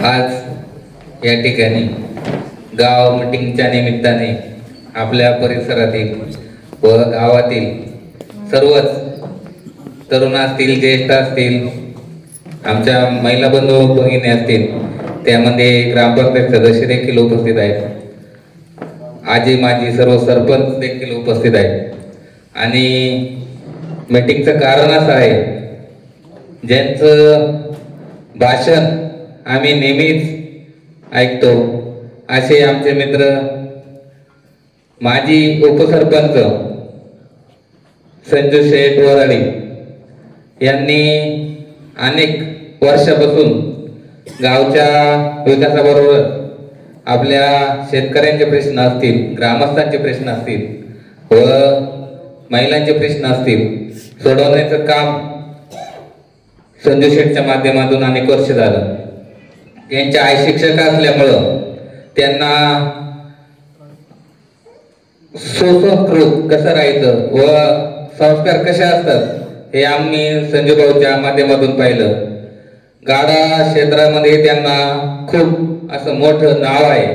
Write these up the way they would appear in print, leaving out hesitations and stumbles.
आज या ठिकाणी गाव मीटिंगच्या निमित्ताने आपल्या परिसरातील व गावातील सर्वच तरुण असतील, ज्येष्ठ असतील, आमच्या महिला बंधू भगिनी असतील, त्यामध्ये ग्रामपंचायत सदस्य देखील उपस्थित आहेत, आजी माजी सर्व सरपंच देखील उपस्थित आहेत. आणि मीटिंगचं कारण असं आहे, ज्यांचं भाषण आम्ही नेहमीच ऐकतो असे आमचे मित्र माजी उपसरपंच संजू शेठ वराडी यांनी अनेक वर्षापासून गावच्या विकासाबरोबर आपल्या शेतकऱ्यांचे प्रश्न असतील, ग्रामस्थांचे प्रश्न असतील व महिलांचे प्रश्न असतील सोडवण्याचं काम संजू शेठच्या माध्यमातून अनेक वर्ष झालं. त्यांच्या आई शिक्षक असल्यामुळं त्यांना सुसंस्कृत कसं राहायचं व संस्कार कसे असतात हे आम्ही संजू भाऊच्या माध्यमातून पाहिलं. गाडा क्षेत्रामध्ये त्यांना खूप असं मोठं नाव आहे.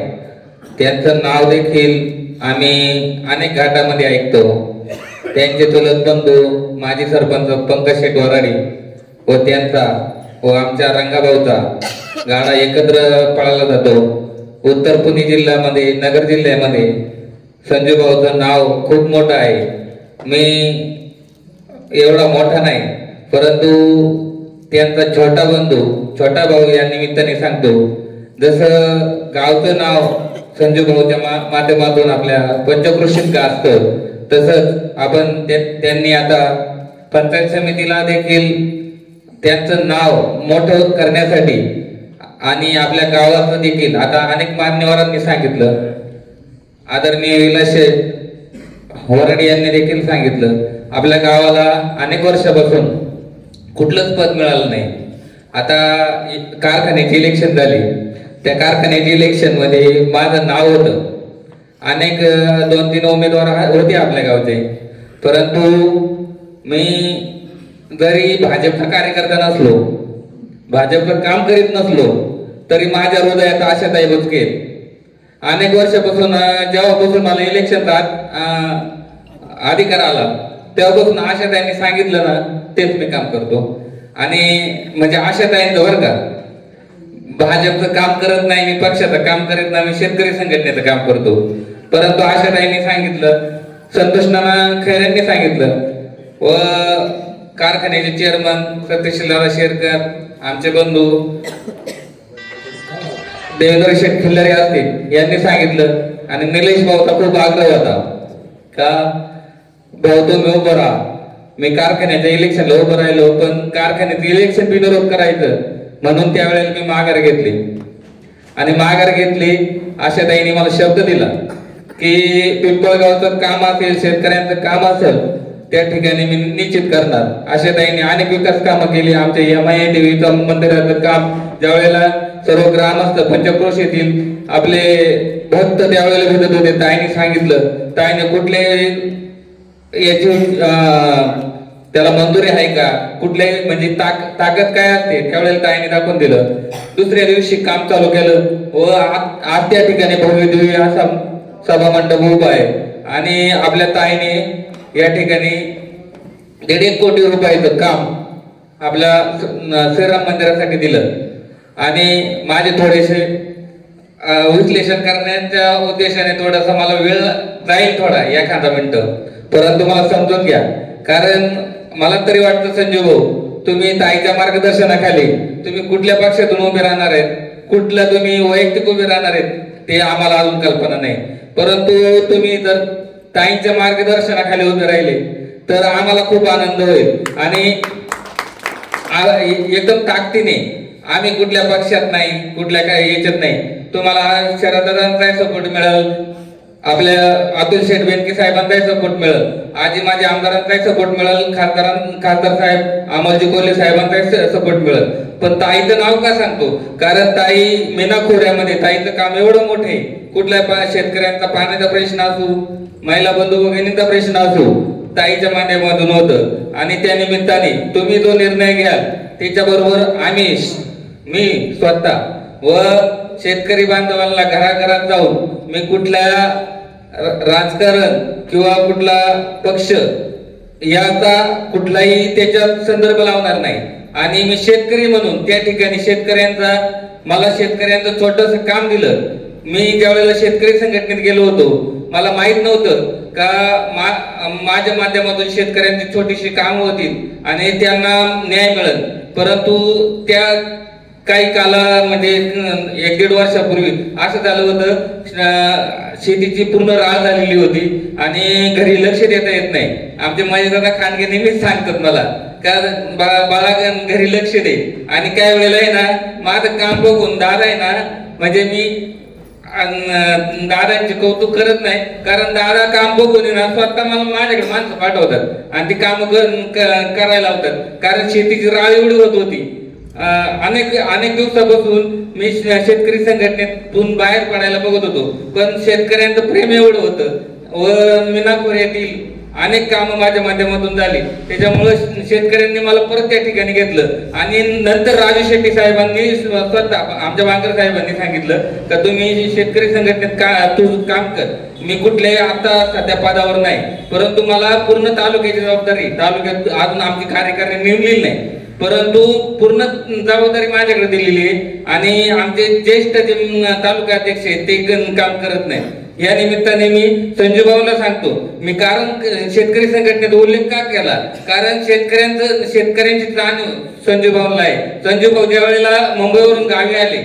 त्यांचं नाव देखील आम्ही अनेक घाटामध्ये ऐकतो. त्यांचे चुलत बंधू माजी सरपंच पंकज शेठ वराडी व त्यांचा व आमच्या रंगाभाऊचा गाडा एकत्र पळाला जातो. उत्तर पुणे जिल्ह्यामध्ये, नगर जिल्ह्यामध्ये संजू भाऊचं नाव खूप मोठं आहे. मी एवढा मोठा नाही, परंतु त्यांचा छोटा बंधू, छोटा भाऊ या निमित्ताने सांगतो, जसं गावचं नाव संजू भाऊच्या माध्यमातून आपल्या पंचक्रोशीत गाजतं, तसंच आपण त्यांनी आता पंचायत समितीला देखील त्यांचं नाव मोठं करण्यासाठी आणि आपल्या गावाचं देखील आता अनेक मान्यवरांनी सांगितलं, आदरणीय विलास वराडी यांनी देखील सांगितलं, आपल्या गावाला अनेक वर्षापासून कुठलंच पद मिळालं नाही. आता कारखान्याची इलेक्शन झाली, त्या कारखान्याची इलेक्शन मध्ये माझं नाव होतं. अनेक 2-3 उमेदवार होते आपल्या गावचे, परंतु मी जरी भाजपचा कार्यकर्ता नसलो, भाजपचं काम करीत नसलो, तरी माझ्या हृदयात आशाताई बुचके अनेक वर्षापासून, जेव्हापासून मला इलेक्शनचा अधिकार आला तेव्हापासून आशाताईंनी सांगितलं ना तेच मी काम करतो. आणि म्हणजे आशाताईंचं बरं का, भाजपचं काम करत नाही मी, पक्षाचं काम करत नाही मी, शेतकरी संघटनेचं काम करतो. परंतु आशाताईंनी सांगितलं, संतोष नाना खैरेंनी सांगितलं व कारखान्याचे चेअरमन सतीशलाल शेरकर, आमचे बंधू देवेंद्र शेठ खिल्लारे असतील यांनी सांगितलं. आणि निलेश भाऊचा खूप आग्रह होता का भाऊ तुम्ही उभं राहा. मी कारखान्याच्या इलेक्शनला उभं राहिलो, पण कारखान्याचं इलेक्शन बिनविरोध करायचं म्हणून त्यावेळेला मी माघार घेतली. आणि माघार घेतली, आशाताईंनी मला शब्द दिला की पिंपळगावचं काम असेल, शेतकऱ्यांचं काम असेल, त्या ठिकाणी मी निश्चित करणार. आशाताईंनी अनेक विकास कामं केली. आमच्या MIA देवीचं मंदिराचं काम ज्यावेळेला सर्व ग्रामस्थ पंचक्रोशीतील आपले भक्त त्यावेळेला भेटत होते, ताईंनी सांगितलं, ताईने कुठले याची त्याला मंजुरी आहे का, कुठले म्हणजे ताकद काय असते, त्यावेळेला ताईने दाखवून दिलं. दुसऱ्या दिवशी काम चालू केलं व आज त्या ठिकाणी भव्य दिव्य असा सभा मंडप उभा आहे. आणि आपल्या ताईने या ठिकाणी 1.5 कोटी रुपयाचं काम आपल्या श्रीराम मंदिरासाठी दिलं. आणि माझे थोडेसे विश्लेषण करण्याच्या उद्देशाने थोडासा मला वेळ जाईल, थोडा एखादा मिनिट, परंतु मला समजून घ्या. कारण मला तरी वाटतं संजू भाऊ, तुम्ही ताईच्या मार्गदर्शनाखाली तुम्ही कुठल्या पक्षातून उभे राहणार आहेत, कुठल्या तुम्ही वैयक्तिक उभे राहणार आहेत ते आम्हाला अजून कल्पना नाही. परंतु तुम्ही जर ताईंच्या मार्गदर्शनाखाली उभे राहिले तर आम्हाला खूप आनंद होईल. आणि एकदम ताकदीने, आम्ही कुठल्या पक्षात नाही, कुठल्या काही याच्यात नाही, तुम्हाला शरददादांचा सपोर्ट मिळेल, आपल्या अतुल शेठ बेनके साहेबांचाही सपोर्ट मिळेल, आजी माझ्या आमदारांचाही सपोर्ट मिळेल, खासदार साहेब अमोलजी कोल्हे साहेबांचाही सपोर्ट मिळेल. पण ताईचं नाव का सांगतो, कारण ताई मीना खोऱ्यामध्ये ताईचं काम एवढं मोठं आहे. कुठल्या शेतकऱ्यांचा पाण्याचा प्रश्न असू, महिला बंधू भगिनींचा प्रश्न असू, ताईच्या माध्यमातून होतं. आणि त्या निमित्ताने तुम्ही जो निर्णय घ्याल त्याच्याबरोबर मी स्वतः व शेतकरी बांधवांना घराघरात जाऊन मी कुठल्या राजकारण किंवा कुठला पक्ष याचा कुठलाही त्याच्यात संदर्भ लावणार नाही आणि मी शेतकरी म्हणून त्या ठिकाणी मला शेतकऱ्यांचं छोटंसं काम दिलं. मी ज्यावेळेला शेतकरी संघटनेत गेलो होतो मला माहित नव्हतं का माझ्या माध्यमातून शेतकऱ्यांची छोटीशी कामं होतील आणि त्यांना न्याय मिळेल. परंतु त्या काही कालामध्ये 1-1.5 वर्षापूर्वी असं झालं होतं, शेतीची पूर्ण राळ झालेली होती आणि घरी लक्ष देता येत नाही. आमचे महेशदादा खांडगे नेहमीच सांगतात मला का बाळा घरी लक्ष दे. आणि काही वेळेला आहे ना माझं काम बघून दादा आहे ना म्हणजे मी दादांचे कौतुक करत नाही, कारण दादा काम बघून ना स्वतः मला माझ्याकडे माणसं पाठवतात आणि ती काम करायला लावतात. कारण शेतीची राळ एवढी होत होती. अनेक दिवसापासून मी शेतकरी संघटनेतून बाहेर पडायला बघत होतो, पण शेतकऱ्यांचं प्रेम एवढं होतं व मिनापूर येथील अनेक कामं माझ्या माध्यमातून झाली. त्याच्यामुळे शेतकऱ्यांनी मला परत त्या ठिकाणी घेतलं आणि नंतर राजू शेट्टी साहेबांनी स्वतः आमच्या बांगर साहेबांनी सांगितलं का तुम्ही शेतकरी संघटनेत तू काम कर. मी कुठल्याही आता सध्या पदावर नाही, परंतु मला पूर्ण तालुक्याची जबाबदारी, तालुक्यात अजून आमची कार्यकारिणी नेमलेली नाही, परंतु पूर्ण जबाबदारी माझ्याकडे दिलेली आहे आणि आमचे ज्येष्ठ जे तालुका अध्यक्ष आहेत ते काम करत नाही. या निमित्ताने मी संजू भाऊला सांगतो, मी कारण शेतकरी संघटनेत उल्लेख का केला, कारण शेतकऱ्यांची जाणीव संजू भाऊला आहे. संजू भाऊ ज्या वेळेला मुंबईवरून गावी आले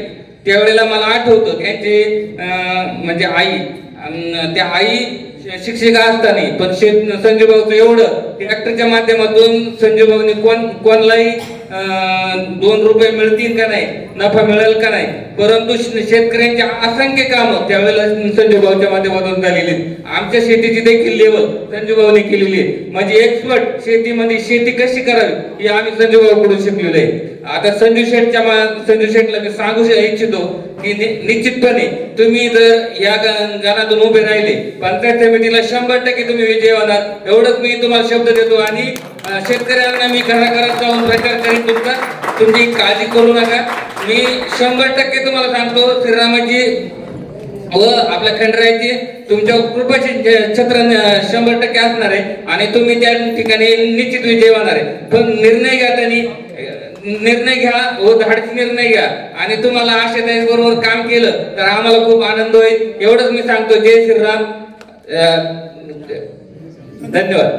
त्यावेळेला मला आठवतं त्यांची म्हणजे आई, त्या आई शिक्षिका असताना पण संजू भाऊचं एवढं ट्रॅक्टरच्या माध्यमातून संजू भाऊनी कोणलाही 2 रुपये मिळतील का नाही, नफा मिळेल का नाही, परंतु शेतकऱ्यांची असंख्य कामं त्यावेळेला संजू भाऊच्या माध्यमातून झालेली. आमच्या शेतीची देखील लेवल संजू भाऊने केलेली आहे. म्हणजे एक्सपर्ट शेतीमध्ये शेती कशी करावी ही आम्ही संजू भाऊकडून शिकलेलो आहे. आता संजू शेठला मी सांगू इच्छितो की निश्चितपणे तुम्ही जर या गाण्यातून उभे राहिले पंचायत समितीला 100% तुम्ही विजय होणार, एवढंच मी तुम्हाला शब्द देतो. आणि शेतकऱ्यांना मी घराघरात जाऊन प्रचार करीन तुमची काळजी करू नका. मी 100% तुम्हाला सांगतो श्रीरामाची व आपल्या खंडरायाची तुमच्या कृपेची छत्र 100% असणार आहे आणि तुम्ही त्या ठिकाणी निश्चित विजय होणार आहे. पण निर्णय घ्या व धाडसी निर्णय घ्या आणि तुम्हाला आशेताईबरोबर काम केलं तर आम्हाला खूप आनंद होईल. एवढंच मी सांगतो. जय श्रीराम. धन्यवाद.